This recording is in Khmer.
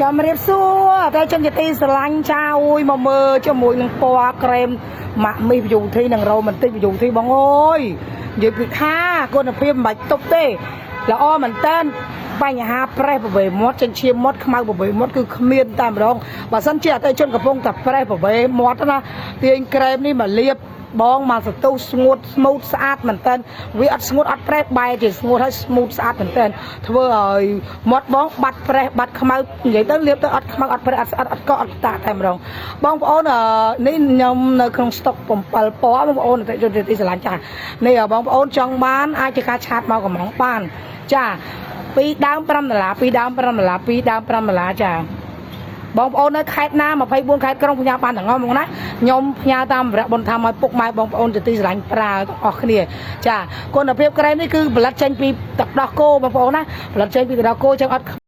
ចាំរៀបសួរតែចំជាទីស្រឡាញ់ចាអូយមកមើលជាមួយនឹងពណ៌ក្រែមម៉ាក់មីសយុធីនិងរ៉ូម៉ាន់ទិកយុធីបងអើយនិយាយពីថាគុណភាពមិនបាច់ទប់ទេល្អមែនតើបញ្ហាប្រេះប្រវេមាត់ចិញ្ចៀមមាត់ខ្មៅប្រវេមាត់គឺគ្មានតែម្ដងបើសិនជាអតិជនកំពុងតែប្រេះប្រវេមាត់ណាទាញក្រែមនេះមកលាបបងមកសតុស្ងួតស្មូតស្អាតមែនតើវាអត់ស្ងួតអត់ប្រេះបែរជាស្ងួតហើយស្មូតស្អាតមែនតើធ្វើឲ្យមាត់បងបាត់ប្រេះបាត់ខ្មៅនិយាយទៅលាបទៅអត់ខ្មៅអត់ប្រេះអត់ស្អាតអត់កកអត់តាតែម្ដងបងប្អូននេះខ្ញុំនៅក្នុងស្តុក7ពណ៌បងប្អូនអតិជនទីស្រឡាញ់ចានេះបងប្អូនចង់បានអាចជាការឆាតមកកំងបានចាពីដើម$5ពីដើម$5ពីដើម$5ចាបងប្អូននៅខេត្តណា24ខេត្តក្រុងផ្ញើបានទាំងអស់មកណាខ្ញុំផ្ញើតាមរយៈបុណ្យធម្មឲ្យពុកម៉ែបងប្អូនជាទីស្រឡាញ់ប្រើទាំងអស់គ្នាចាគុណភាពក្រែមនេះគឺផលិតចេញពីទឹកដោះគោបងប្អូនណាផលិតចេញពីទឹកដោះគោចឹងអត់